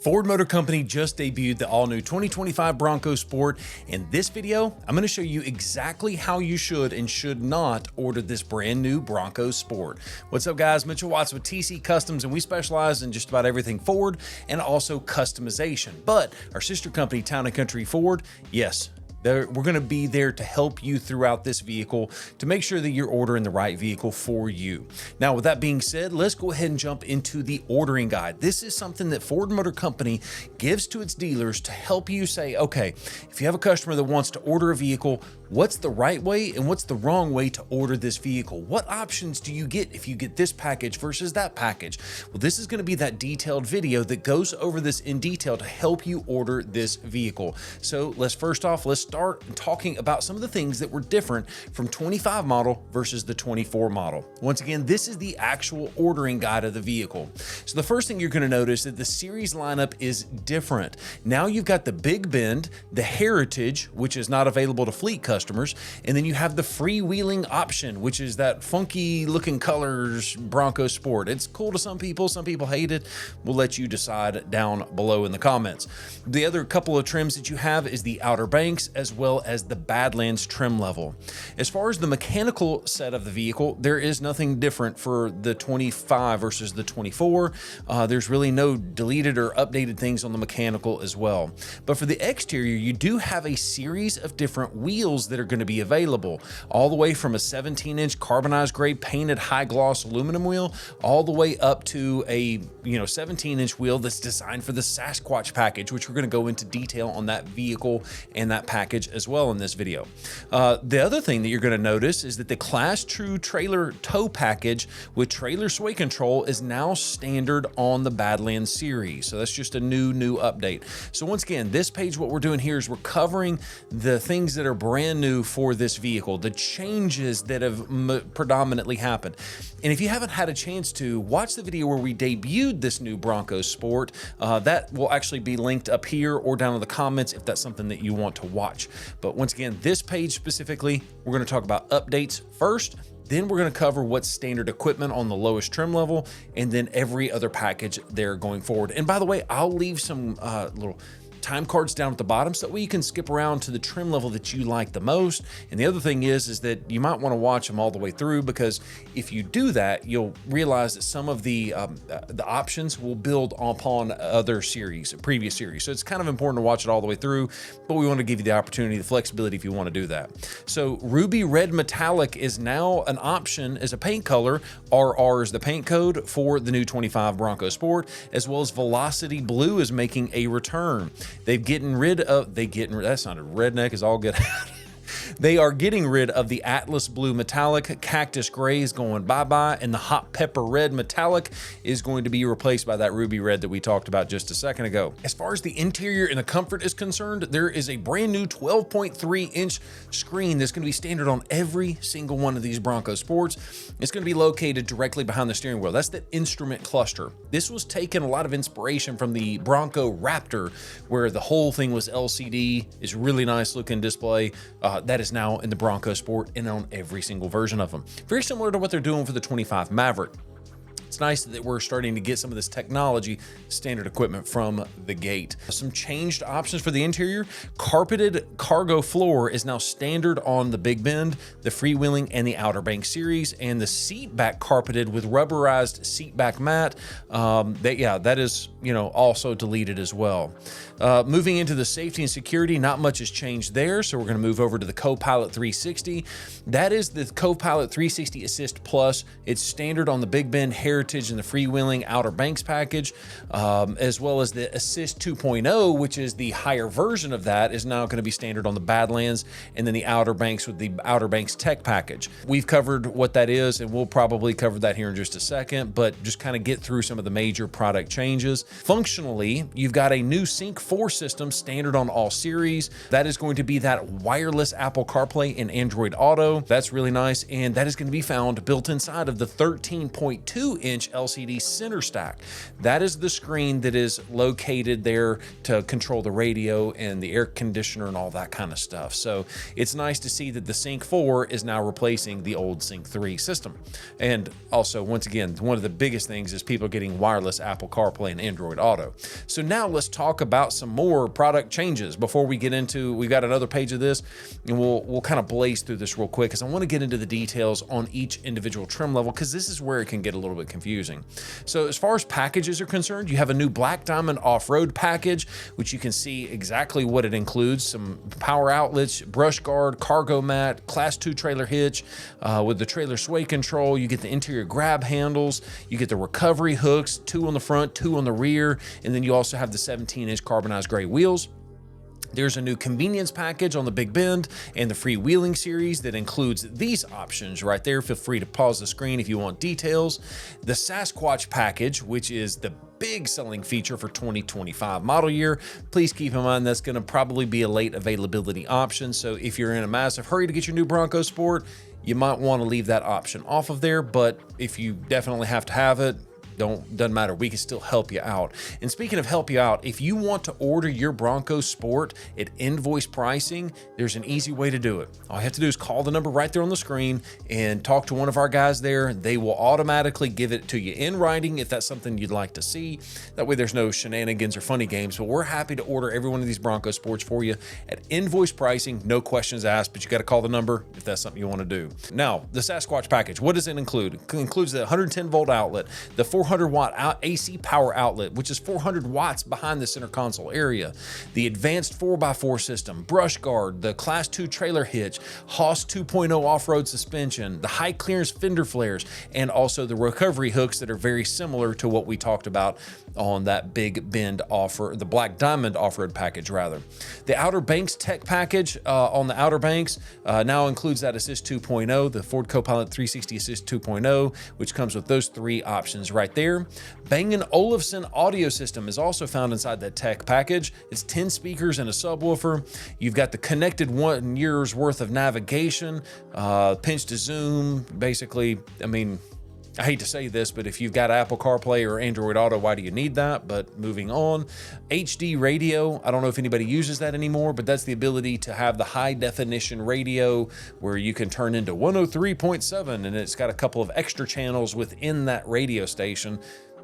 Ford Motor Company just debuted the all-new 2025 Bronco Sport. In this video, I'm going to show you exactly how you should and should not order this brand new Bronco Sport. What's up, guys? Mitchell Watts with TC Customs, and we specialize in just about everything Ford and also customization. But our sister company, Town & Country Ford, yes, we're going to be there to help you throughout this vehicle to make sure that you're ordering the right vehicle for you. Now, with that being said, let's go ahead and jump into the ordering guide. This is something that Ford Motor Company gives to its dealers to help you say, okay, if you have a customer that wants to order a vehicle, what's the right way and what's the wrong way to order this vehicle? What options do you get if you get this package versus that package? Well, this is going to be that detailed video that goes over this in detail to help you order this vehicle. So let's start talking about some of the things that were different from 25 model versus the 24 model. Once again, this is the actual ordering guide of the vehicle. So the first thing you're going to notice that the series lineup is different. Now you've got the Big Bend, the Heritage, which is not available to fleet customers, and then you have the freewheeling option, which is that funky looking colors Bronco Sport. It's cool to some people hate it. We'll let you decide down below in the comments. The other couple of trims that you have is the Outer Banks as well as the Badlands trim level. As far as the mechanical set of the vehicle, there is nothing different for the 25 versus the 24. There's really no deleted or updated things on the mechanical as well. But for the exterior, you do have a series of different wheels that are going to be available, all the way from a 17-inch carbonized gray painted high gloss aluminum wheel all the way up to a 17-inch wheel that's designed for the Sasquatch package, which we're going to go into detail on that vehicle and that package as well in this video. The other thing that you're going to notice is that the Class True trailer tow package with trailer sway control is now standard on the Badlands series. So that's just a new update. So once again, this page, what we're doing here is we're covering the things that are brand new for this vehicle, the changes that have predominantly happened. And if you haven't had a chance to watch the video where we debuted this new Bronco Sport, that will actually be linked up here or down in the comments if that's something that you want to watch. But once again, this page specifically, we're going to talk about updates first. Then we're going to cover what's standard equipment on the lowest trim level, and then every other package there going forward. And by the way, I'll leave some little time cards down at the bottom so that way you can skip around to the trim level that you like the most. And the other thing is that you might want to watch them all the way through, because if you do that, you'll realize that some of the options will build upon other series, previous series. So it's kind of important to watch it all the way through, but we want to give you the opportunity, the flexibility if you want to do that. So Ruby Red Metallic is now an option as a paint color. RR is the paint code for the new 25 Bronco Sport, as well as Velocity Blue is making a return. That sounded redneck as all get out. They are getting rid of the Atlas Blue Metallic. Cactus Gray is going bye-bye, and the Hot Pepper Red Metallic is going to be replaced by that Ruby Red that we talked about just a second ago. As far as the interior and the comfort is concerned, there is a brand new 12.3-inch screen that's going to be standard on every single one of these Bronco Sports. It's going to be located directly behind the steering wheel. That's the instrument cluster. This was taken a lot of inspiration from the Bronco Raptor, where the whole thing was LCD. It's a really nice looking display. That is now in the Bronco Sport and on every single version of them. Very similar to what they're doing for the 25 Maverick. It's nice that we're starting to get some of this technology standard equipment from the gate. Some changed options for the interior. Carpeted cargo floor is now standard on the Big Bend, the freewheeling, and the Outer Banks series, and the seat back carpeted with rubberized seat back mat. That is also deleted as well. Moving into the safety and security, not much has changed there, so we're going to move over to the Co-Pilot 360. That is the Co-Pilot 360 Assist Plus. It's standard on the Big Bend, Heritage, and the freewheeling Outer Banks package, as well as the Assist 2.0, which is the higher version of that, is now going to be standard on the Badlands, and then the Outer Banks with the Outer Banks Tech package. We've covered what that is, and we'll probably cover that here in just a second, but just kind of get through some of the major product changes. Functionally, you've got a new Sync 4 system standard on all series. That is going to be that wireless Apple CarPlay and Android Auto. That's really nice, and that is going to be found built inside of the 13.2 14-inch LCD center stack. That is the screen that is located there to control the radio and the air conditioner and all that kind of stuff. So it's nice to see that the Sync 4 is now replacing the old Sync 3 system. And also, once again, one of the biggest things is people getting wireless Apple CarPlay and Android Auto. So now let's talk about some more product changes before we get into, we've got another page of this, and we'll kind of blaze through this real quick because I want to get into the details on each individual trim level, because this is where it can get a little bit confusing. So as far as packages are concerned, you have a new Black Diamond off-road package, which you can see exactly what it includes: some power outlets, brush guard, cargo mat, class 2 trailer hitch with the trailer sway control. You get the interior grab handles, you get the recovery hooks, 2 on the front, 2 on the rear, and then you also have the 17-inch carbonized gray wheels. There's a new convenience package on the Big Bend and the freewheeling series that includes these options right there. Feel free to pause the screen if you want details. The Sasquatch Package, which is the big selling feature for 2025 model year. Please keep in mind that's going to probably be a late availability option. So if you're in a massive hurry to get your new Bronco Sport, you might want to leave that option off of there. But if you definitely have to have it, doesn't matter, we can still help you out. And speaking of help you out, if you want to order your Bronco Sport at invoice pricing, there's an easy way to do it. All you have to do is call the number right there on the screen and talk to one of our guys there. They will automatically give it to you in writing if that's something you'd like to see. That way there's no shenanigans or funny games, but we're happy to order every one of these Bronco Sports for you at invoice pricing, no questions asked, but you got to call the number if that's something you want to do. Now, the Sasquatch Package, what does it include? It includes the 110 volt outlet, the 400 watt AC power outlet, which is 400 watts behind the center console area, the advanced 4x4 system, brush guard, the class 2 trailer hitch, Haas 2.0 off-road suspension, the high clearance fender flares, and also the recovery hooks that are very similar to what we talked about on that Big Bend offer, the Black Diamond off-road package rather. The Outer Banks tech package on the Outer Banks now includes that Assist 2.0, the Ford Copilot 360 Assist 2.0, which comes with those 3 options right there. Bang & Olufsen audio system is also found inside that tech package. It's 10 speakers and a subwoofer. You've got the connected 1 year's worth of navigation, pinch to zoom. Basically, I mean, I hate to say this, but if you've got Apple CarPlay or Android Auto, why do you need that? But moving on. HD radio, I don't know if anybody uses that anymore, but that's the ability to have the high definition radio where you can turn into 103.7, and it's got a couple of extra channels within that radio station.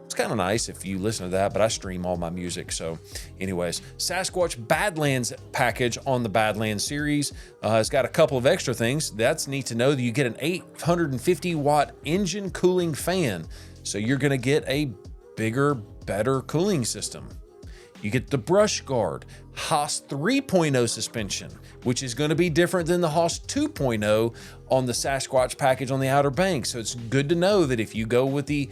It's kind of nice if you listen to that, but I stream all my music. So anyways, Sasquatch Badlands package on the Badlands series. It's got a couple of extra things. That's neat to know that you get an 850 watt engine cooling fan. So you're going to get a bigger, better cooling system. You get the brush guard, Haas 3.0 suspension, which is going to be different than the Haas 2.0 on the Sasquatch package on the Outer Banks. So it's good to know that if you go with the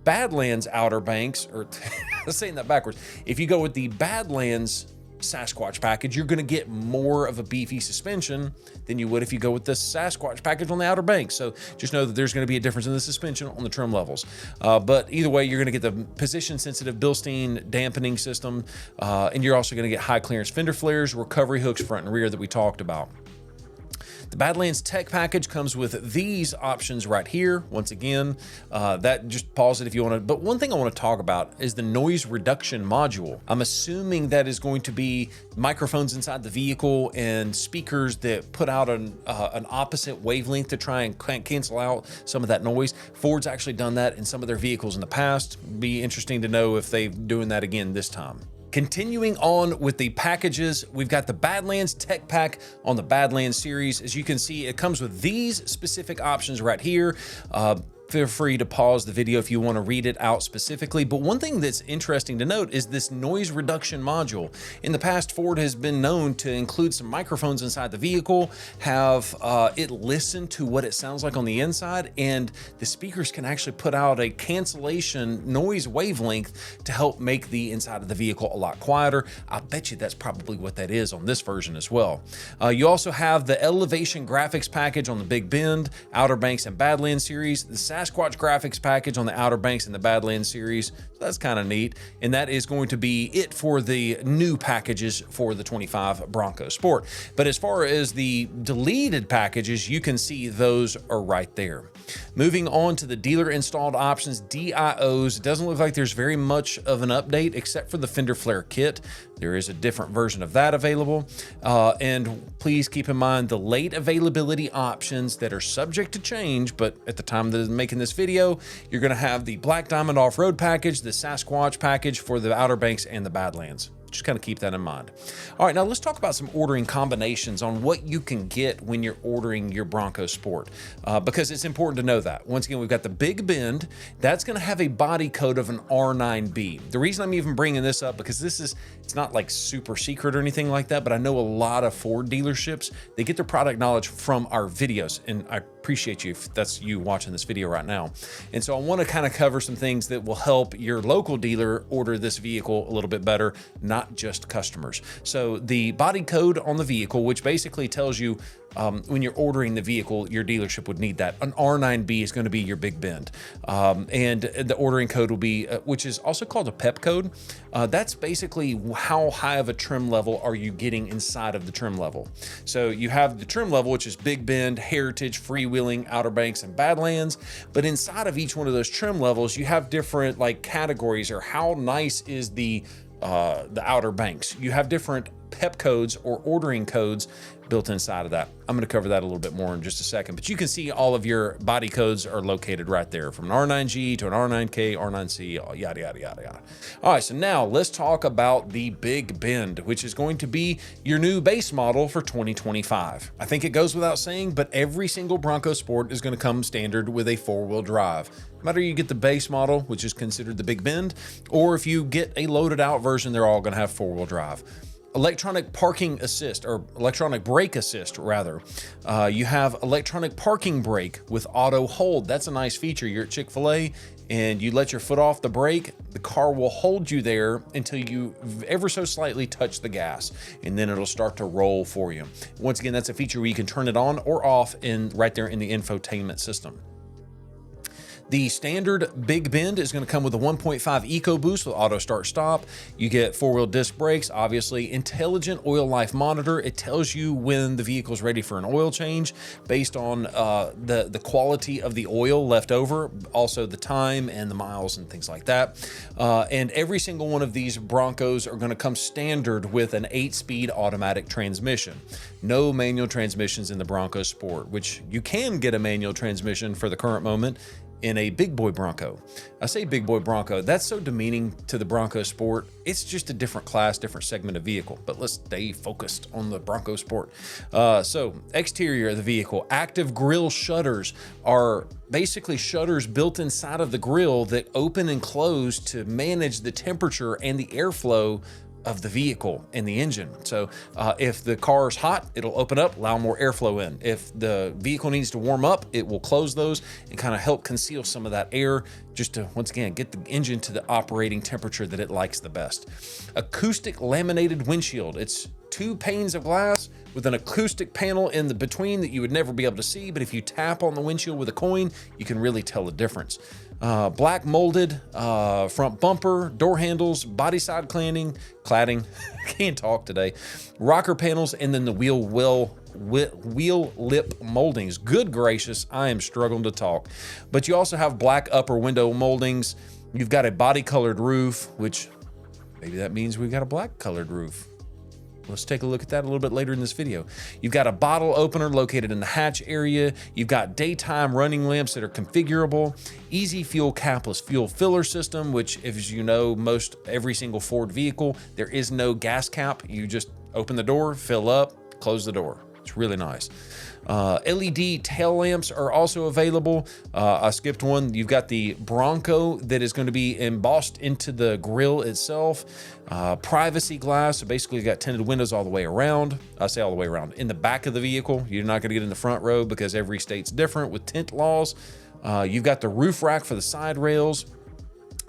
Badlands Outer Banks, or I'm saying that backwards, if you go with the Badlands Sasquatch package, you're going to get more of a beefy suspension than you would if you go with the Sasquatch package on the Outer Banks. So just know that there's going to be a difference in the suspension on the trim levels. But either way, you're going to get the position sensitive Bilstein dampening system, and you're also going to get high clearance fender flares, recovery hooks front and rear that we talked about. The Badlands Tech Package comes with these options right here. Once again, that just pause it if you want to. But one thing I want to talk about is the noise reduction module. I'm assuming that is going to be microphones inside the vehicle and speakers that put out an opposite wavelength to try and cancel out some of that noise. Ford's actually done that in some of their vehicles in the past. Be interesting to know if they're doing that again this time. Continuing on with the packages, we've got the Badlands Tech Pack on the Badlands series. As you can see, it comes with these specific options right here. Feel free to pause the video if you want to read it out specifically. But one thing that's interesting to note is this noise reduction module. In the past, Ford has been known to include some microphones inside the vehicle, have it listen to what it sounds like on the inside, and the speakers can actually put out a cancellation noise wavelength to help make the inside of the vehicle a lot quieter. I bet you that's probably what that is on this version as well. You also have the Elevation Graphics package on the Big Bend, Outer Banks, and Badlands series. The Sasquatch graphics package on the Outer Banks and the Badlands series. So that's kind of neat. And that is going to be it for the new packages for the 25 Bronco Sport. But as far as the deleted packages, you can see those are right there. Moving on to the dealer installed options, DIOs, it doesn't look like there's very much of an update except for the fender flare kit. There is a different version of that available. And please keep in mind the late availability options that are subject to change, but at the time that I'm making this video, you're gonna have the Black Diamond Off-Road package, the Sasquatch package for the Outer Banks and the Badlands. Just kind of keep that in mind. All right, now let's talk about some ordering combinations on what you can get when you're ordering your Bronco Sport, because it's important to know that. Once again, we've got the Big Bend. That's going to have a body code of an R9B. The reason I'm even bringing this up, because it's not like super secret or anything like that, but I know a lot of Ford dealerships, they get their product knowledge from our videos, and I appreciate you if that's you watching this video right now. And so I want to kind of cover some things that will help your local dealer order this vehicle a little bit better, not just customers. So the body code on the vehicle, which basically tells you when you're ordering the vehicle, your dealership would need that. An R9B is going to be your Big Bend. And the ordering code will be, which is also called a PEP code. That's basically how high of a trim level are you getting inside of the trim level. So you have the trim level, which is Big Bend, Heritage, Freewheeling, Outer Banks, and Badlands. But inside of each one of those trim levels, you have different like categories, or how nice is the Outer Banks. You have different PEP codes or ordering codes built inside of that. I'm going to cover that a little bit more in just a second, but you can see all of your body codes are located right there, from an R9G to an R9K, R9C, yada, yada, yada, yada. All right, so now let's talk about the Big Bend, which is going to be your new base model for 2025. I think it goes without saying, but every single Bronco Sport is going to come standard with a four-wheel drive. No matter you get the base model, which is considered the Big Bend, or if you get a loaded out version, they're all going to have four-wheel drive. Electronic parking assist, or electronic brake assist rather. You have electronic parking brake with auto hold. That's a nice feature. You're at Chick-fil-A and you let your foot off the brake, the car will hold you there until you ever so slightly touch the gas, and then it'll start to roll for you. Once again, that's a feature where you can turn it on or off right there in the infotainment system. The standard Big Bend is going to come with a 1.5 EcoBoost with auto start stop. You get four-wheel disc brakes, obviously, intelligent oil life monitor. It tells you when the vehicle is ready for an oil change based on the quality of the oil left over, also the time and the miles and things like that. And every single one of these Broncos are going to come standard with an 8-speed automatic transmission. No manual transmissions in the Bronco Sport, which you can get a manual transmission for the current moment in a big boy Bronco. I say big boy Bronco, that's so demeaning to the Bronco Sport. It's just a different class, different segment of vehicle, but let's stay focused on the Bronco Sport. So exterior of the vehicle, active grille shutters are basically shutters built inside of the grille that open and close to manage the temperature and the airflow of the vehicle and the engine. So if the car is hot, it'll open up, allow more airflow in. If the vehicle needs to warm up, it will close those and kind of help conceal some of that air, just to, once again, get the engine to the operating temperature that it likes the best. Acoustic laminated windshield. It's 2 panes of glass with an acoustic panel in the between that you would never be able to see, but if you tap on the windshield with a coin, you can really tell the difference. Black molded front bumper, door handles, body side cladding, can't talk today, rocker panels, and then the wheel lip moldings. Good gracious, I am struggling to talk. But you also have black upper window moldings. You've got a body colored roof, which maybe that means we've got a black colored roof. Let's take a look at that a little bit later in this video. You've got a bottle opener located in the hatch area. You've got daytime running lamps that are configurable. Easy fuel capless fuel filler system, which, as you know, every single Ford vehicle, there is no gas cap. You just open the door, fill up, close the door. It's really nice. LED tail lamps are also available. I skipped one. You've got the Bronco that is going to be embossed into the grille itself. Privacy glass. So basically, you've got tinted windows all the way around. I say all the way around. In the back of the vehicle, you're not going to get in the front row because every state's different with tint laws. You've got the roof rack for the side rails.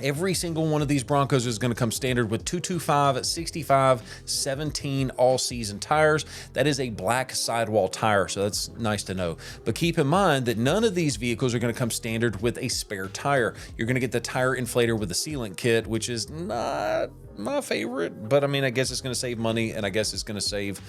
Every single one of these Broncos is going to come standard with 225, 65, 17 all-season tires. That is a black sidewall tire, so that's nice to know. But keep in mind that none of these vehicles are going to come standard with a spare tire. You're going to get the tire inflator with the sealant kit, which is not my favorite, but I mean, I guess it's going to save money, and I guess it's going to save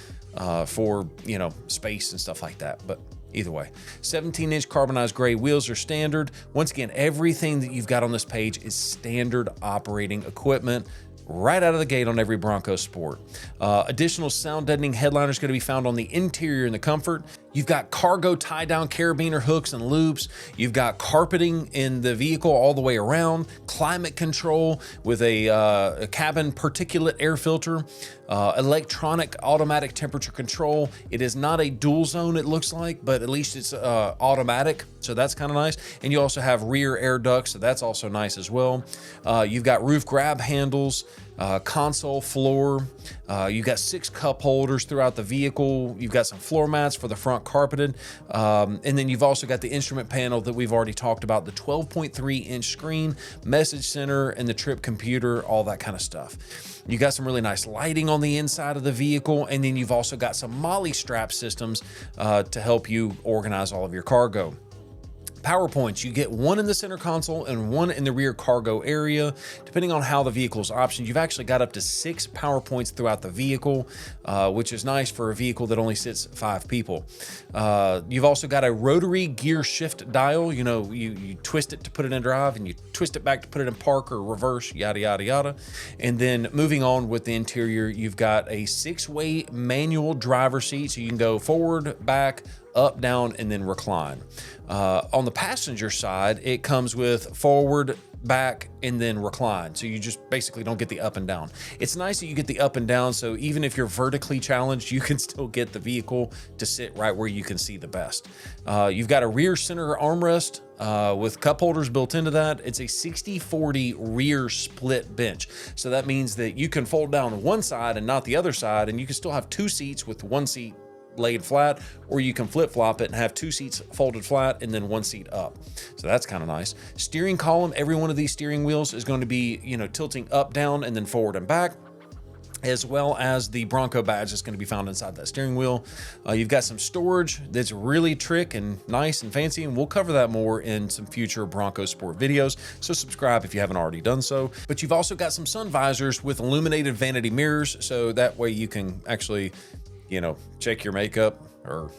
for, you know, space and stuff like that. But either way, 17-inch carbonized gray wheels are standard. Once again, everything that you've got on this page is standard operating equipment right out of the gate on every Bronco Sport. Additional sound deadening headliner is going to be found on the interior and the comfort. You've got cargo tie-down carabiner hooks and loops. You've got carpeting in the vehicle all the way around, climate control with a cabin particulate air filter, electronic automatic temperature control. It is not a dual zone, it looks like, but at least it's automatic, so that's kind of nice. And you also have rear air ducts, so that's also nice as well. You've got roof grab handles, console floor. You've got 6 cup holders throughout the vehicle. You've got some floor mats for the front carpeted. And then you've also got the instrument panel that we've already talked about, the 12.3-inch screen, message center, and the trip computer, all that kind of stuff. You got some really nice lighting on the inside of the vehicle, and then you've also got some MOLLE strap systems to help you organize all of your cargo. Power points, you get one in the center console and one in the rear cargo area. Depending on how the vehicle is optioned, you've actually got up to 6 power points throughout the vehicle, which is nice for a vehicle that only sits 5 people. You've also got a rotary gear shift dial. You know, you twist it to put it in drive, and you twist it back to put it in park or reverse, yada, yada, yada. And then moving on with the interior, you've got a 6-way manual driver seat, so you can go forward, back, up, down, and then recline. On the passenger side, it comes with forward, back, and then recline. So you just basically don't get the up and down. It's nice that you get the up and down, so even if you're vertically challenged, you can still get the vehicle to sit right where you can see the best. You've got a rear center armrest with cup holders built into that. It's a 60-40 rear split bench. So that means that you can fold down one side and not the other side, and you can still have 2 seats with 1 seat laid flat, or you can flip-flop it and have 2 seats folded flat and then 1 seat up. So that's kind of nice. Steering column, every one of these steering wheels is going to be, you know, tilting up, down, and then forward and back, as well as the Bronco badge that's going to be found inside that steering wheel. You've got some storage that's really trick and nice and fancy, and we'll cover that more in some future Bronco Sport videos, so subscribe if you haven't already done so. But you've also got some sun visors with illuminated vanity mirrors, so that way you can actually, you know, check your makeup or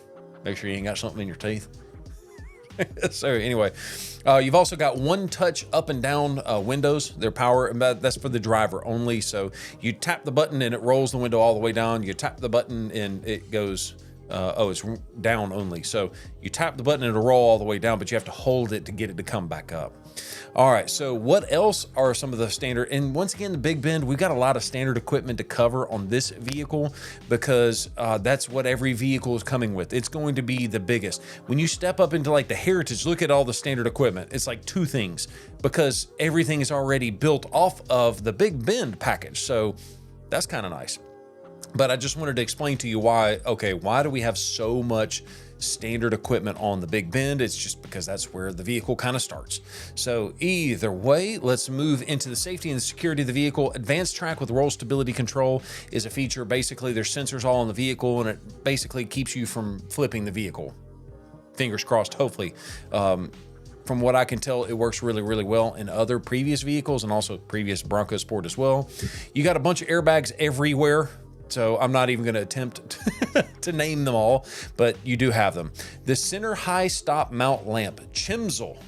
make sure you ain't got something in your teeth. So anyway, you've also got one-touch up and down windows. They're power, and that's for the driver only. So you tap the button and it rolls the window all the way down. You tap the button and it goes, it's down only. So you tap the button and it'll roll all the way down, but you have to hold it to get it to come back up. All right, so what else are some of the standard? And once again, the Big Bend, we've got a lot of standard equipment to cover on this vehicle because that's what every vehicle is coming with. It's going to be the biggest. When you step up into like the Heritage, look at all the standard equipment. It's like 2 things because everything is already built off of the Big Bend package. So that's kind of nice. But I just wanted to explain to you why do we have so much standard equipment on the Big Bend? It's just because that's where the vehicle kind of starts. So either way, let's move into the safety and the security of the vehicle. Advanced track with roll stability control is a feature. Basically, there's sensors all on the vehicle, and it basically keeps you from flipping the vehicle. Fingers crossed, hopefully. From what I can tell, it works really, really well in other previous vehicles and also previous Bronco Sport as well. You got a bunch of airbags everywhere, so I'm not even going to attempt to name them all, but you do have them. The center high stop mount lamp, Chimsel.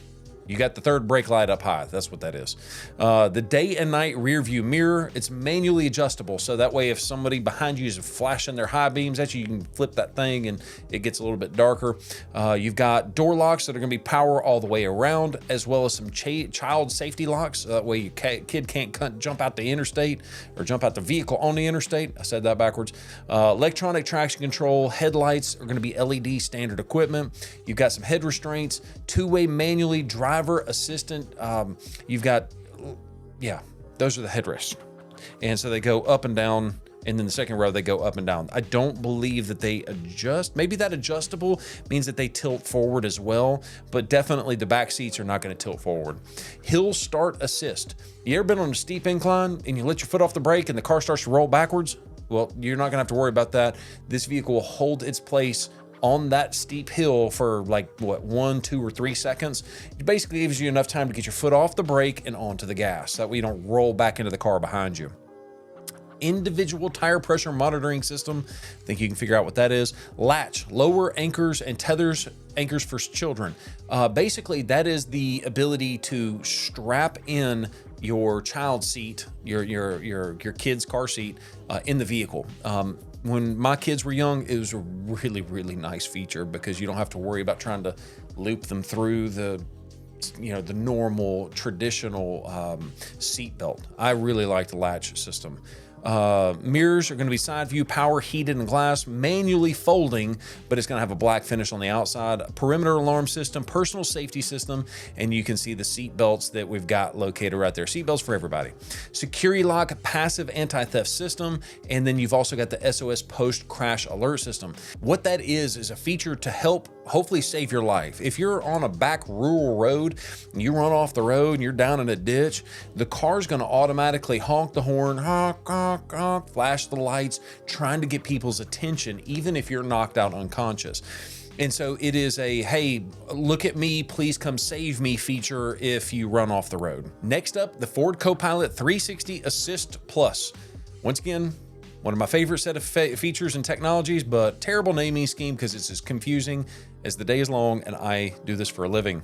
You got the third brake light up high. That's what that is. The day and night rear view mirror, it's manually adjustable. So that way, if somebody behind you is flashing their high beams at you, you can flip that thing and it gets a little bit darker. You've got door locks that are going to be power all the way around, as well as some child safety locks. So that way your kid can't jump out the interstate or jump out the vehicle on the interstate. I said that backwards. Electronic traction control, headlights are going to be LED standard equipment. You've got some head restraints, 2-way manually driver assistant. You've got, those are the headrests. And so they go up and down and then the second row, they go up and down. I don't believe that they adjust. Maybe that adjustable means that they tilt forward as well, but definitely the back seats are not going to tilt forward. Hill start assist. You ever been on a steep incline and you let your foot off the brake and the car starts to roll backwards? Well, you're not going to have to worry about that. This vehicle will hold its place on that steep hill for like, what, 1, 2, or 3 seconds. It basically gives you enough time to get your foot off the brake and onto the gas. That way you don't roll back into the car behind you. Individual tire pressure monitoring system. I think you can figure out what that is. Latch, lower anchors and tethers, anchors for children. Basically, that is the ability to strap in your child seat, your kid's car seat in the vehicle. When my kids were young, it was a really, really nice feature because you don't have to worry about trying to loop them through the normal traditional seat belt. I really like the latch system. Mirrors are going to be side view, power, heated, and glass, manually folding, but it's going to have a black finish on the outside. Perimeter alarm system, personal safety system, and you can see the seat belts that we've got located right there. Seat belts for everybody. Security lock, passive anti-theft system, and then you've also got the SOS post-crash alert system. What that is a feature to help hopefully save your life. If you're on a back rural road and you run off the road and you're down in a ditch, the car's going to automatically honk the horn, honk, honk, honk, flash the lights, trying to get people's attention, even if you're knocked out unconscious. And so it is a, hey, look at me, please come save me feature if you run off the road. Next up, the Ford Copilot 360 Assist Plus. Once again, one of my favorite set of features and technologies, but terrible naming scheme because it's as confusing as the day is long, and I do this for a living.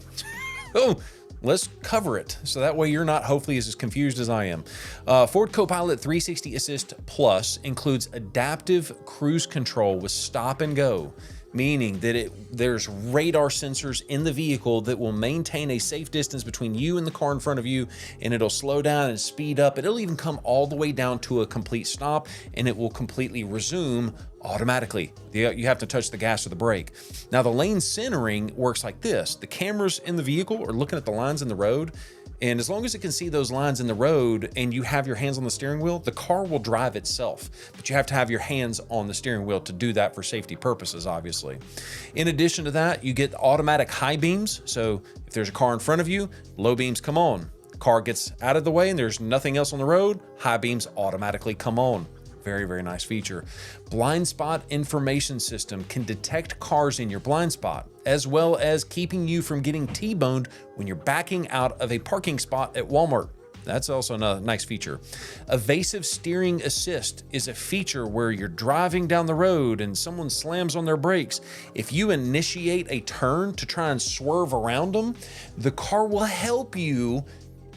Oh, let's cover it so that way you're not hopefully as confused as I am. Ford Copilot 360 Assist Plus includes adaptive cruise control with stop and go, meaning that there's radar sensors in the vehicle that will maintain a safe distance between you and the car in front of you, and it'll slow down and speed up. It'll even come all the way down to a complete stop, and it will completely resume automatically. You have to touch the gas or the brake. Now, the lane centering works like this. The cameras in the vehicle are looking at the lines in the road, and as long as it can see those lines in the road and you have your hands on the steering wheel, the car will drive itself. But you have to have your hands on the steering wheel to do that for safety purposes, obviously. In addition to that, you get automatic high beams. So if there's a car in front of you, low beams come on. Car gets out of the way and there's nothing else on the road, high beams automatically come on. Very, very nice feature. Blind spot information system can detect cars in your blind spot, as well as keeping you from getting T-boned when you're backing out of a parking spot at Walmart. That's also a nice feature. Evasive steering assist is a feature where you're driving down the road and someone slams on their brakes. If you initiate a turn to try and swerve around them, the car will help you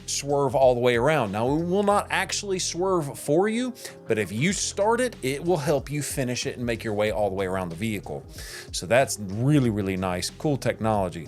swerve all the way around. Now, it will not actually swerve for you, but if you start it, it will help you finish it and make your way all the way around the vehicle. So that's really, really nice, cool technology.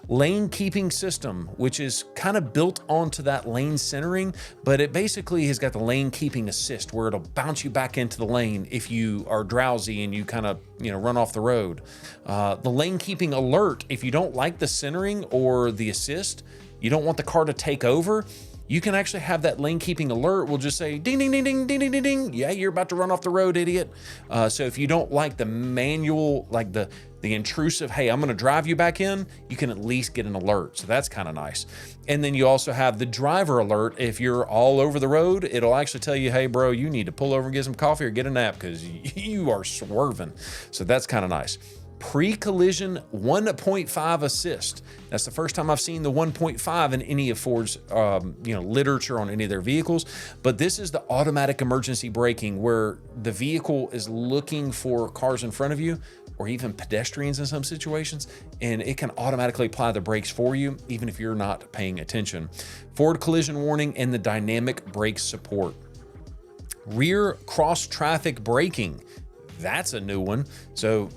Lane keeping system, which is kind of built onto that lane centering, but it basically has got the lane keeping assist where it'll bounce you back into the lane if you are drowsy and you kind of, run off the road. The lane keeping alert, if you don't like the centering or the assist, you don't want the car to take over, you can actually have that lane keeping alert will just say ding, ding, ding, ding, ding, ding, ding, ding. Yeah, you're about to run off the road, idiot. So if you don't like the manual, like the intrusive, hey, I'm going to drive you back in, you can at least get an alert. So that's kind of nice. And then you also have the driver alert. If you're all over the road, it'll actually tell you, hey, bro, you need to pull over and get some coffee or get a nap because you are swerving. So that's kind of nice. Pre-collision 1.5 assist. That's the first time I've seen the 1.5 in any of Ford's literature on any of their vehicles. But this is the automatic emergency braking where the vehicle is looking for cars in front of you or even pedestrians in some situations, and it can automatically apply the brakes for you even if you're not paying attention. Forward collision warning and the dynamic brake support. Rear cross traffic braking. That's a new one. So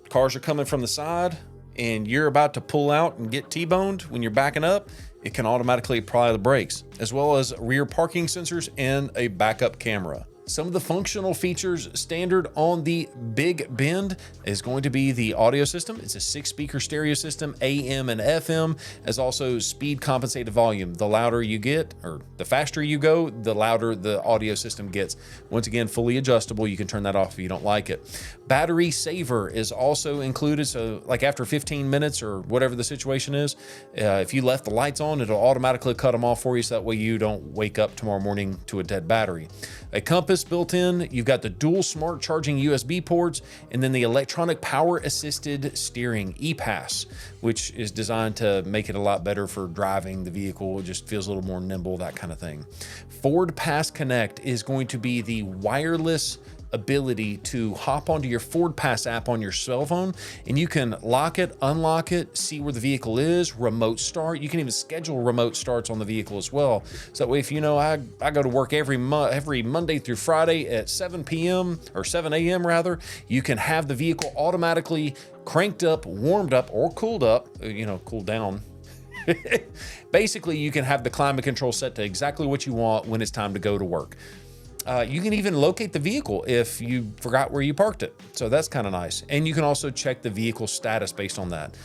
cars are coming from the side and you're about to pull out and get T-boned when you're backing up, it can automatically apply the brakes, as well as rear parking sensors and a backup camera. Some of the functional features standard on the Big Bend is going to be the audio system. It's a 6-speaker stereo system, AM and FM, as also speed compensated volume. The louder you get, or the faster you go, the louder the audio system gets. Once again, fully adjustable. You can turn that off if you don't like it. Battery saver is also included. So like after 15 minutes or whatever the situation is, if you left the lights on, it'll automatically cut them off for you. So that way you don't wake up tomorrow morning to a dead battery. A compass built in. You've got the dual smart charging USB ports, and then the electronic power assisted steering ePass, which is designed to make it a lot better for driving the vehicle. It just feels a little more nimble, that kind of thing. Ford Pass Connect is going to be the wireless ability to hop onto your Ford Pass app on your cell phone, and you can lock it, unlock it, see where the vehicle is, remote start. You can even schedule remote starts on the vehicle as well. So that way, if you know, I go to work every Monday through Friday at 7 p.m. or 7 a.m. rather, you can have the vehicle automatically cranked up, warmed up, or cooled up, cooled down. Basically, you can have the climate control set to exactly what you want when it's time to go to work. You can even locate the vehicle if you forgot where you parked it. So that's kind of nice. And you can also check the vehicle status based on that.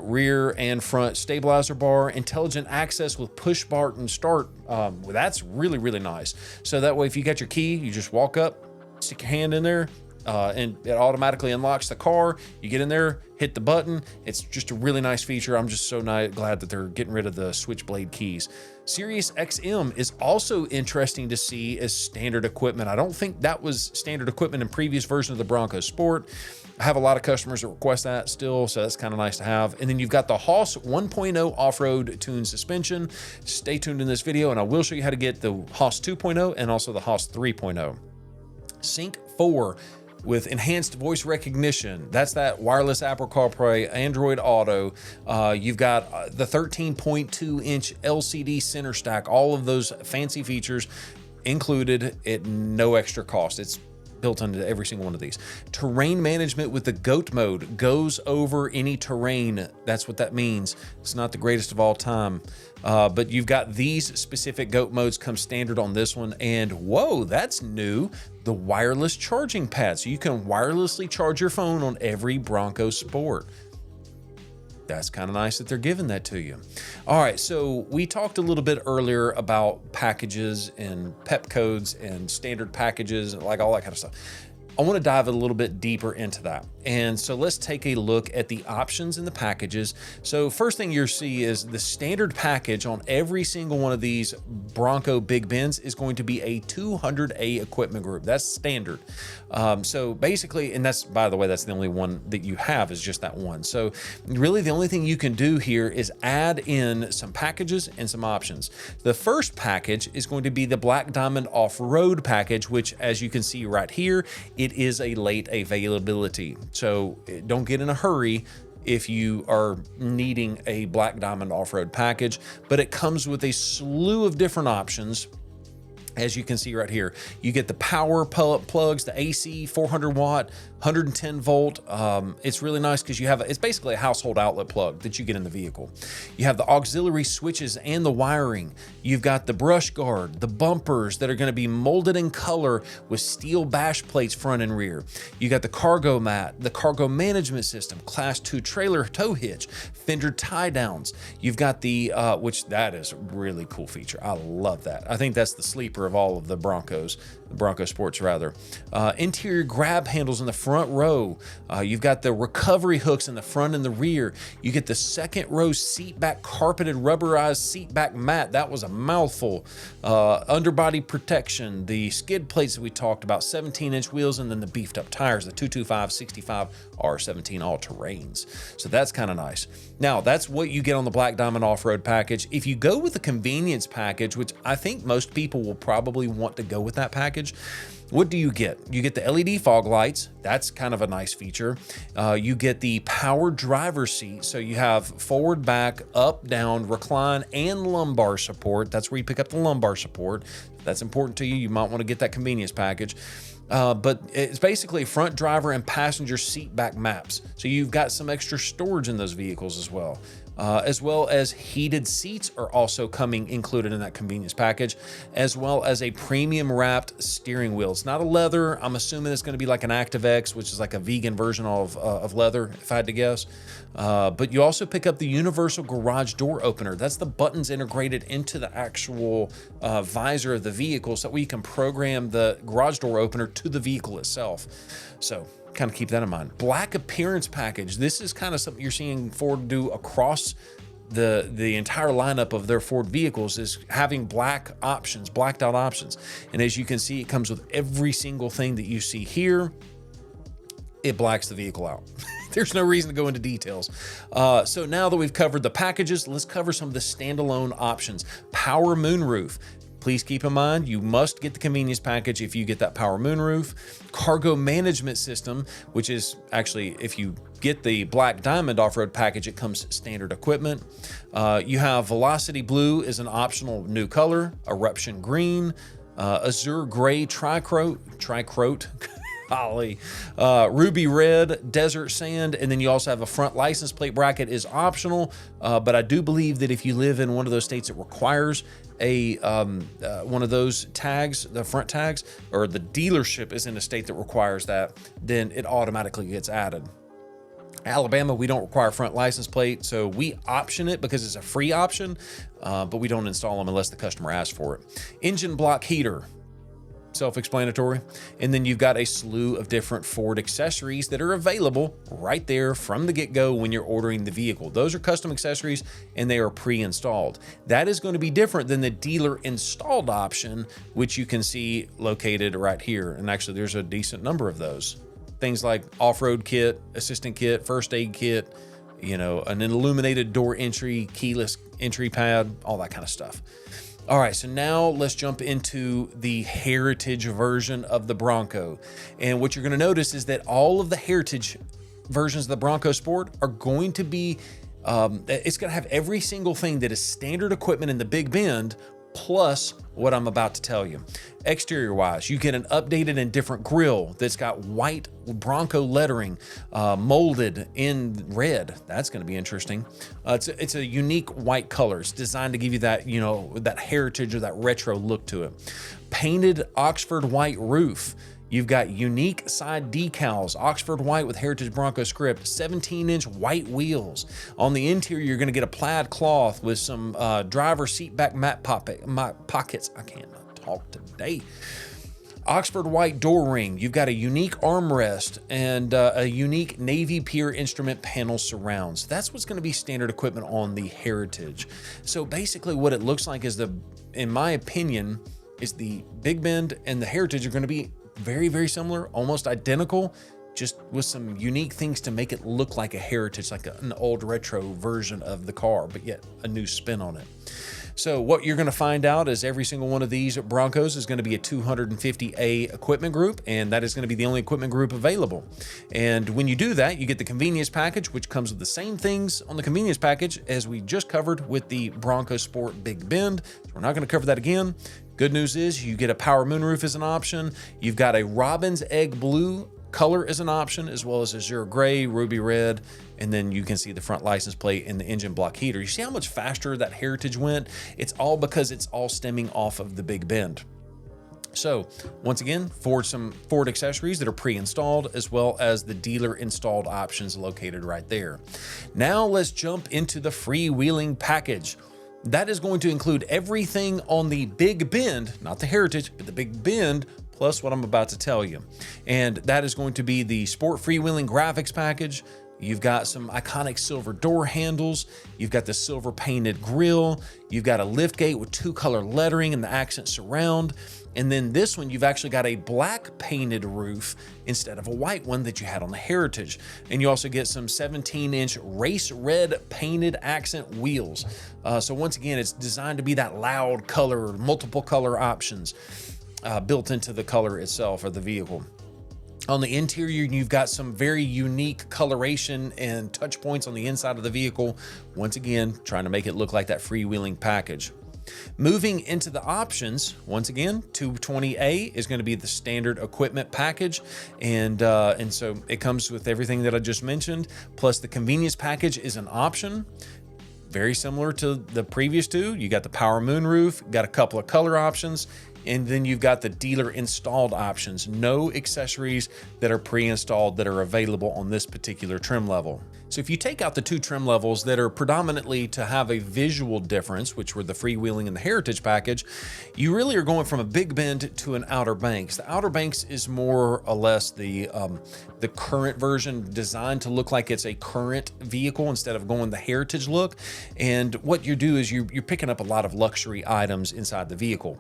Rear and front stabilizer bar, intelligent access with push button start. Well, that's really, really nice. So that way, if you got your key, you just walk up, stick your hand in there, and it automatically unlocks the car. You get in there, hit the button. It's just a really nice feature. I'm just so glad that they're getting rid of the switchblade keys. Sirius XM is also interesting to see as standard equipment. I don't think that was standard equipment in previous versions of the Bronco Sport. I have a lot of customers that request that still, so that's kind of nice to have. And then you've got the Haas 1.0 off-road tuned suspension. Stay tuned in this video, and I will show you how to get the Haas 2.0 and also the Haas 3.0. Sync 4 with enhanced voice recognition. That's that wireless Apple CarPlay, Android Auto. You've got the 13.2-inch LCD center stack. All of those fancy features included at no extra cost. It's built into every single one of these. Terrain management with the GOAT mode, goes over any terrain. That's what that means. It's not the greatest of all time. But you've got these specific GOAT modes come standard on this one. And whoa, that's new. The wireless charging pad. So you can wirelessly charge your phone on every Bronco Sport. That's kind of nice that they're giving that to you. All right, so we talked a little bit earlier about packages and PEP codes and standard packages and like all that kind of stuff. I want to dive a little bit deeper into that. And so let's take a look at the options in the packages. So first thing you'll see is the standard package on every single one of these Bronco Big Bends is going to be a 200A equipment group. That's standard. So basically, and that's, by the way, that's the only one that you have is just that one. So really the only thing you can do here is add in some packages and some options. The first package is going to be the Black Diamond Off-Road package, which as you can see right here, it is a late availability. So don't get in a hurry if you are needing a Black Diamond off-road package, but it comes with a slew of different options. As you can see right here, you get the power plugs, the AC 400 watt, 110 volt. It's really nice because you have, it's basically a household outlet plug that you get in the vehicle. You have the auxiliary switches and the wiring. You've got the brush guard, the bumpers that are going to be molded in color with steel bash plates front and rear. You got the cargo mat, the cargo management system, class 2 trailer tow hitch, fender tie downs. You've got the, which that is a really cool feature. I love that. I think that's the sleeper of all of the Broncos, the Bronco Sports rather. Interior grab handles in the front row. You've got the recovery hooks in the front and the rear. You get the second row seat back carpeted rubberized seat back mat. That was a mouthful. Underbody protection, the skid plates that we talked about, 17-inch wheels, and then the beefed up tires, the 225 65 R17 all-terrains. So that's kind of nice. Now, that's what you get on the Black Diamond Off-Road package. If you go with the convenience package, which I think most people will probably want to go with that package, what do you get? You get the LED fog lights. That's kind of a nice feature. You get the power driver's seat. So you have forward, back, up, down, recline, and lumbar support. That's where you pick up the lumbar support. If that's important to you, you might want to get that convenience package. But it's basically front driver and passenger seat back maps. So you've got some extra storage in those vehicles as well. as well as heated seats are also coming included in that convenience package, as well as a premium wrapped steering wheel. It's not a leather. I'm assuming it's going to be like an ActiveX, which is like a vegan version of leather, if I had to guess. But you also pick up the universal garage door opener. That's the buttons integrated into the actual visor of the vehicle, so that way you can program the garage door opener to the vehicle itself. So kind of keep that in mind. Black appearance package. This is kind of something you're seeing Ford do across the entire lineup of their Ford vehicles, is having black options, blacked out options. And as you can see, it comes with every single thing that you see here. It blacks the vehicle out. There's no reason to go into details. So now that we've covered the packages, let's cover some of the standalone options. Power moonroof. Please keep in mind, you must get the convenience package if you get that power moonroof. Cargo management system, which is actually, if you get the Black Diamond off-road package, it comes standard equipment. You have Velocity Blue is an optional new color, Eruption Green, Azure Gray Tricrote, golly, Ruby Red, Desert Sand, and then you also have a front license plate bracket is optional, but I do believe that if you live in one of those states that requires a one of those tags, the front tags, or the dealership is in a state that requires that, then it automatically gets added. Alabama, we don't require front license plate, so we option it because it's a free option, but we don't install them unless the customer asks for it. Engine block heater. Self-explanatory. And then you've got a slew of different Ford accessories that are available right there from the get-go when you're ordering the vehicle. Those are custom accessories and they are pre-installed. That is going to be different than the dealer installed option, which you can see located right here. And actually there's a decent number of those. Things like off-road kit, assistant kit, first aid kit, you know, an illuminated door entry, keyless entry pad, all that kind of stuff. All right, so now let's jump into the Heritage version of the Bronco. And what you're going to notice is that all of the Heritage versions of the Bronco Sport are going to be, it's going to have every single thing that is standard equipment in the Big Bend, plus what I'm about to tell you. Exterior wise, you get an updated and different grille that's got white Bronco lettering, molded in red. That's going to be interesting. It's a unique white color. It's designed to give you that, you know, that heritage or that retro look to it. Painted Oxford white roof. You've got unique side decals, Oxford white with Heritage Bronco script, 17-inch white wheels. On the interior, you're going to get a plaid cloth with some driver seat back mat pockets. I cannot talk today. Oxford white door ring. You've got a unique armrest and a unique navy pier instrument panel surrounds. That's what's going to be standard equipment on the Heritage. So basically what it looks like is in my opinion, is the Big Bend and the Heritage are going to be very, very similar, almost identical, just with some unique things to make it look like a Heritage, like an old retro version of the car, but yet a new spin on it. So what you're going to find out is every single one of these Broncos is going to be a 250A equipment group, and that is going to be the only equipment group available. And when you do that, you get the convenience package, which comes with the same things on the convenience package as we just covered with the Bronco Sport Big Bend. So we're not going to cover that again. Good news is you get a power moonroof as an option. You've got a robin's egg blue color as an option, as well as azure gray, ruby red, and then you can see the front license plate and the engine block heater. You see how much faster that Heritage went? It's all because it's all stemming off of the Big Bend. So once again, some Ford accessories that are pre-installed, as well as the dealer installed options located right there. Now let's jump into the freewheeling package. That is going to include everything on the Big Bend, not the Heritage, but the Big Bend, plus what I'm about to tell you. And that is going to be the Sport Freewheeling Graphics package. You've got some iconic silver door handles. You've got the silver painted grille. You've got a lift gate with 2-color lettering and the accent surround. And then this one, you've actually got a black painted roof instead of a white one that you had on the Heritage. And you also get some 17-inch race red painted accent wheels. So once again, it's designed to be that loud color, multiple color options built into the color itself of the vehicle. On the interior, you've got some very unique coloration and touch points on the inside of the vehicle. Once again, trying to make it look like that freewheeling package. Moving into the options, once again, 220A is going to be the standard equipment package. And so it comes with everything that I just mentioned, plus the convenience package is an option. very similar to the previous two. You got the power moonroof, got a couple of color options, and then you've got the dealer installed options. No accessories that are pre-installed that are available on this particular trim level. So if you take out the two trim levels that are predominantly to have a visual difference, which were the freewheeling and the heritage package, you really are going from a big bend to an Outer Banks. The Outer Banks is more or less the current version, designed to look like it's a current vehicle instead of going the heritage look. And what you do is you're picking up a lot of luxury items inside the vehicle,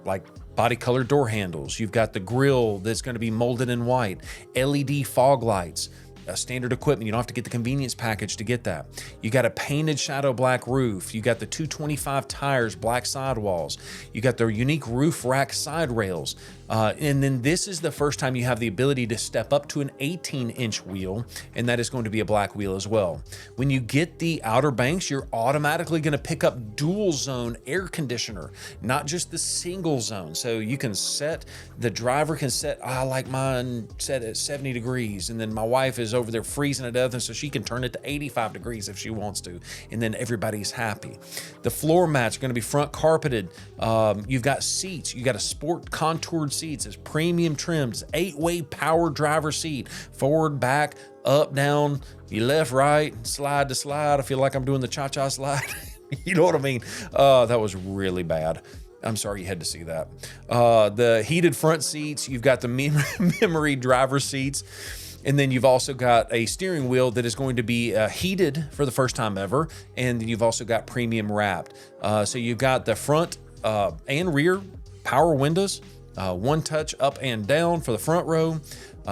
like body color door handles. You've got the grille that's going to be molded in white, LED fog lights, standard equipment. You don't have to get the convenience package to get that. You got a painted shadow black roof. You got the 225 tires, black sidewalls. You got the unique roof rack side rails. And then this is the first time you have the ability to step up to an 18-inch wheel, and that is going to be a black wheel as well. When you get the Outer Banks, you're automatically going to pick up dual zone air conditioner, not just the single zone. So you can set, the driver can set, I like mine set at 70 degrees, and then my wife is over there freezing to death, and so she can turn it to 85 degrees if she wants to, and then everybody's happy. The floor mats are going to be front carpeted. You've got seats. You got a sport contoured seats. It's premium trims, 8-way power driver seat, forward, back, up, down, you left, right, slide to slide. I feel like I'm doing the cha-cha slide. You know what I mean? That was really bad. I'm sorry you had to see that. The heated front seats. You've got the memory driver seats. And then you've also got a steering wheel that is going to be heated for the first time ever. And then you've also got premium wrapped. So you've got the front and rear power windows, one touch up and down for the front row.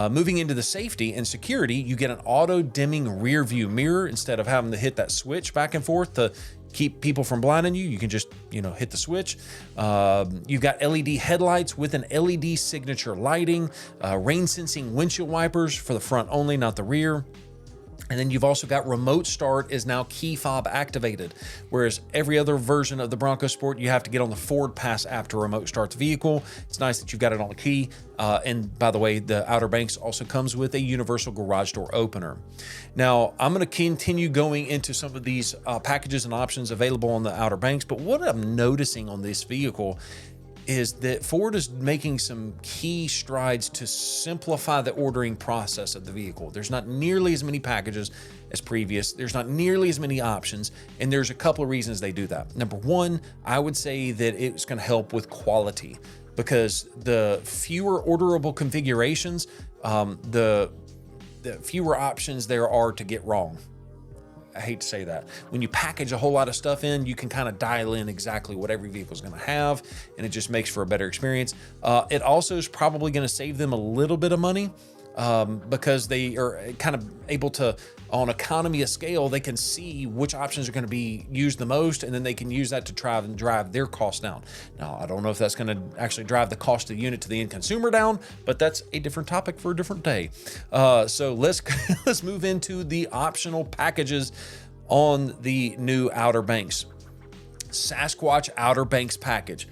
Moving into the safety and security, you get an auto dimming rear view mirror instead of having to hit that switch back and forth to keep people from blinding you. You can just, hit the switch. You've got LED headlights with an LED signature lighting, rain sensing windshield wipers for the front only, not the rear. And then you've also got remote start is now key fob activated, whereas every other version of the Bronco Sport, you have to get on the Ford Pass app to remote start the vehicle. It's nice that you've got it on the key. And by the way, the Outer Banks also comes with a universal garage door opener. Now, I'm going to continue going into some of these packages and options available on the Outer Banks, but what I'm noticing on this vehicle is that Ford is making some key strides to simplify the ordering process of the vehicle. There's not nearly as many packages as previous. There's not nearly as many options, and there's a couple of reasons they do that. Number one, I would say that it's going to help with quality, because the fewer orderable configurations, the fewer options there are to get wrong. I hate to say that. When you package a whole lot of stuff in, you can kind of dial in exactly what every vehicle is going to have, and it just makes for a better experience. It also is probably going to save them a little bit of money because they are kind of able to, on economy of scale, they can see which options are going to be used the most, and then they can use that to try and drive their cost down. Now, I don't know if that's going to actually drive the cost of the unit to the end consumer down, but that's a different topic for a different day. So let's move into the optional packages on the new Outer Banks. Sasquatch Outer Banks package.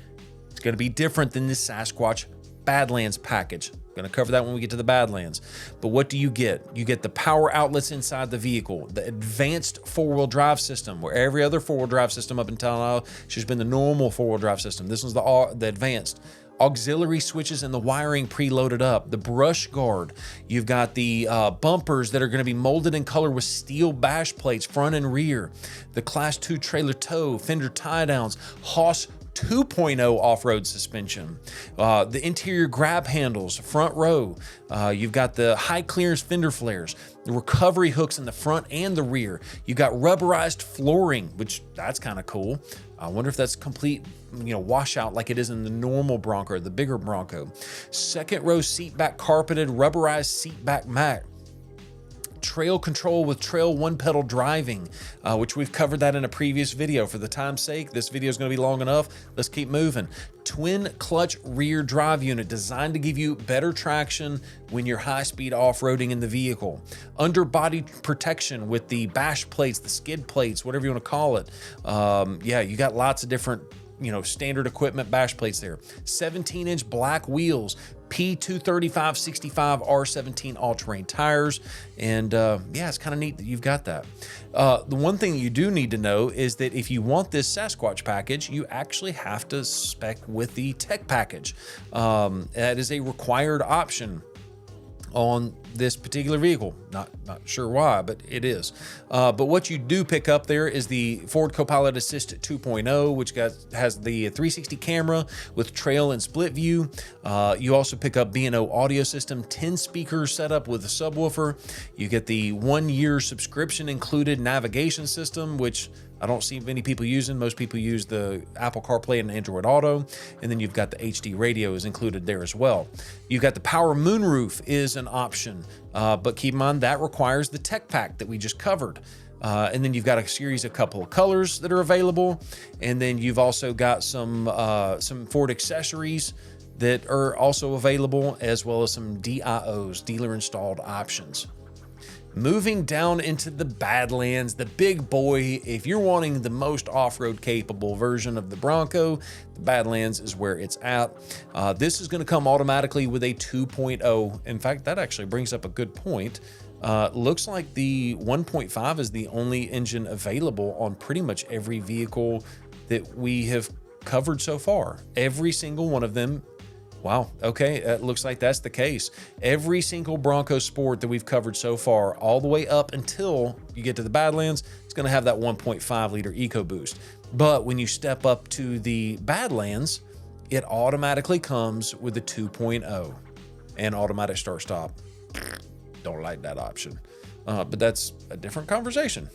It's going to be different than the Sasquatch Badlands package. Going to cover that when we get to the Badlands. But what do you get? You get the power outlets inside the vehicle, the advanced four-wheel drive system, where every other four-wheel drive system up until now has just been the normal four-wheel drive system. This one's the advanced. Auxiliary switches and the wiring preloaded up. The brush guard. You've got the bumpers that are going to be molded in color with steel bash plates, front and rear. The Class 2 trailer tow, fender tie-downs, Haas 2.0 off-road suspension, the interior grab handles, front row. You've got the high clearance fender flares, the recovery hooks in the front and the rear. You've got rubberized flooring, which that's kind of cool. I wonder if that's complete, washout like it is in the normal Bronco, the bigger Bronco. Second row seat back carpeted, rubberized seat back mat. Trail control with trail one pedal driving, which we've covered that in a previous video. For the time's sake, this video is going to be long enough. Let's keep moving. Twin clutch rear drive unit designed to give you better traction when you're high-speed off-roading in the vehicle. Underbody protection with the bash plates, the skid plates, whatever you want to call it. You got lots of different standard equipment bash plates there. 17-inch black wheels, P235/65 R17 all-terrain tires, and yeah, it's kind of neat that you've got that. The one thing you do need to know is that if you want this Sasquatch package, you actually have to spec with the tech package. That is a required option on this particular vehicle. Not sure why, but it is. But what you do pick up there is the Ford Copilot Assist 2.0, which has the 360 camera with trail and split view. You also pick up B&O audio system, 10 speaker setup with a subwoofer. You get the 1-year subscription included navigation system, which I don't see many people using. Most people use the Apple CarPlay and Android Auto. And then you've got the HD radio is included there as well. You've got the power moonroof is an option, but keep in mind that requires the tech pack that we just covered. And then you've got a series of couple of colors that are available. And then you've also got some Ford accessories that are also available, as well as some DIOs, dealer installed options. Moving down into the Badlands, the big boy. If you're wanting the most off-road capable version of the Bronco, the Badlands is where it's at. This is going to come automatically with a 2.0. In fact, that actually brings up a good point. Looks like the 1.5 is the only engine available on pretty much every vehicle that we have covered so far. Every single one of them. Wow, okay, it looks like that's the case. Every single Bronco Sport that we've covered so far, all the way up until you get to the Badlands, it's gonna have that 1.5 liter EcoBoost. But when you step up to the Badlands, it automatically comes with the 2.0 and automatic start-stop. Don't like that option. But that's a different conversation.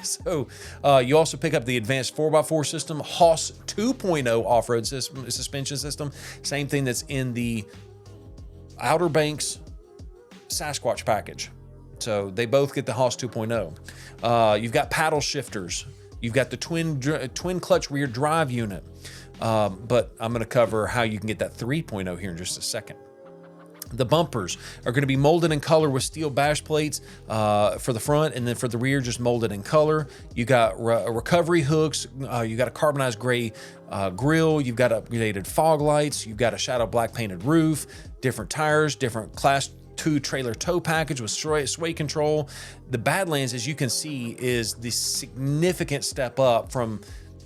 So you also pick up the advanced 4x4 system, Haas 2.0 off-road suspension system, same thing that's in the Outer Banks Sasquatch package. So they both get the Haas 2.0. You've got paddle shifters. You've got the twin clutch rear drive unit. But I'm going to cover how you can get that 3.0 here in just a second. The bumpers are going to be molded in color with steel bash plates for the front, and then for the rear, just molded in color. You got recovery hooks. You got a carbonized gray grille. You've got upgraded fog lights. You've got a shadow black painted roof, different tires, different Class 2 trailer tow package with sway control. The Badlands, as you can see, is the significant step up from.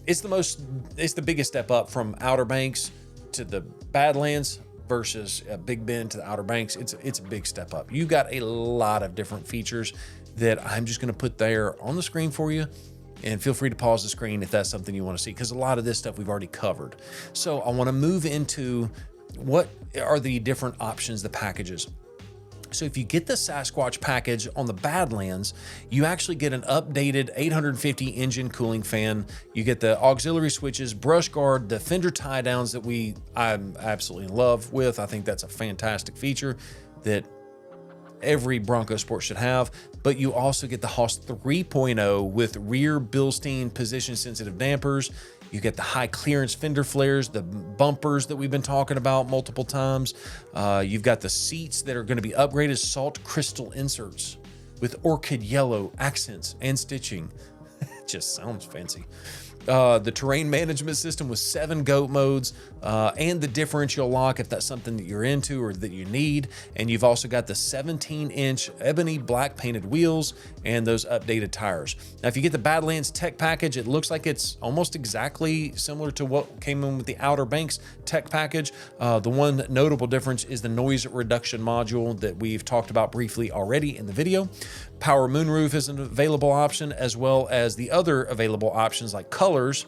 It's the biggest step up from Outer Banks to the Badlands versus Big Bend to the Outer Banks. It's a big step up. You've got a lot of different features that I'm just going to put there on the screen for you, and feel free to pause the screen if that's something you want to see, because a lot of this stuff we've already covered. So I want to move into what are the different options, the packages. So if you get the Sasquatch package on the Badlands, you actually get an updated 850 engine cooling fan. You get the auxiliary switches, brush guard, the fender tie downs that I'm absolutely in love with. I think that's a fantastic feature that every Bronco Sport should have. But you also get the Haas 3.0 with rear Bilstein position sensitive dampers. You get the high clearance fender flares, the bumpers that we've been talking about multiple times. You've got the seats that are going to be upgraded, salt crystal inserts with orchid yellow accents and stitching. It just sounds fancy. The terrain management system with 7 GOAT modes, and the differential lock if that's something that you're into or that you need. And you've also got the 17-inch ebony black painted wheels and those updated tires. Now, if you get the Badlands tech package, it looks like it's almost exactly similar to what came in with the Outer Banks tech package. The one notable difference is the noise reduction module that we've talked about briefly already in the video. Power moonroof is an available option, as well as the other available options like colors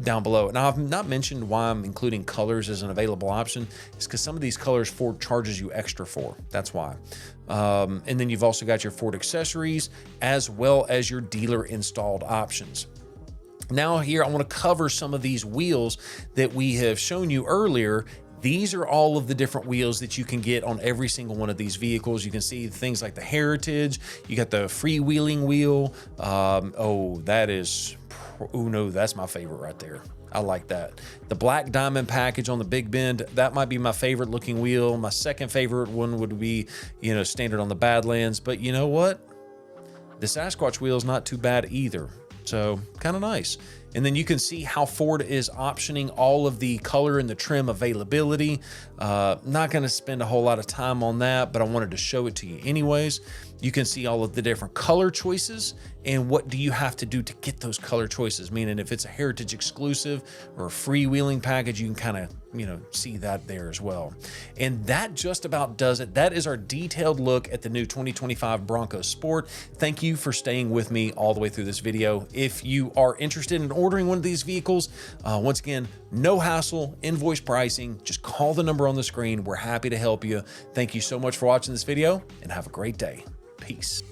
down below. Now, I've not mentioned why I'm including colors as an available option. It's because some of these colors Ford charges you extra for. That's why. And then you've also got your Ford accessories, as well as your dealer installed options. Now here, I want to cover some of these wheels that we have shown you earlier. These are all of the different wheels that you can get on every single one of these vehicles. You can see things like the Heritage. You got the freewheeling wheel. Oh, no, that's my favorite right there. I like that. The Black Diamond package on the Big Bend, that might be my favorite looking wheel. My second favorite one would be, standard on the Badlands. But you know what? The Sasquatch wheel is not too bad either. So kind of nice. And then you can see how Ford is optioning all of the color and the trim availability. Not going to spend a whole lot of time on that, but I wanted to show it to you anyways. You can see all of the different color choices and what do you have to do to get those color choices. Meaning if it's a Heritage exclusive or a freewheeling package, you can kind of, see that there as well. And that just about does it. That is our detailed look at the new 2025 Bronco Sport. Thank you for staying with me all the way through this video. If you are interested in ordering one of these vehicles, once again, no hassle, invoice pricing, just call the number on the screen. We're happy to help you. Thank you so much for watching this video and have a great day. Peace.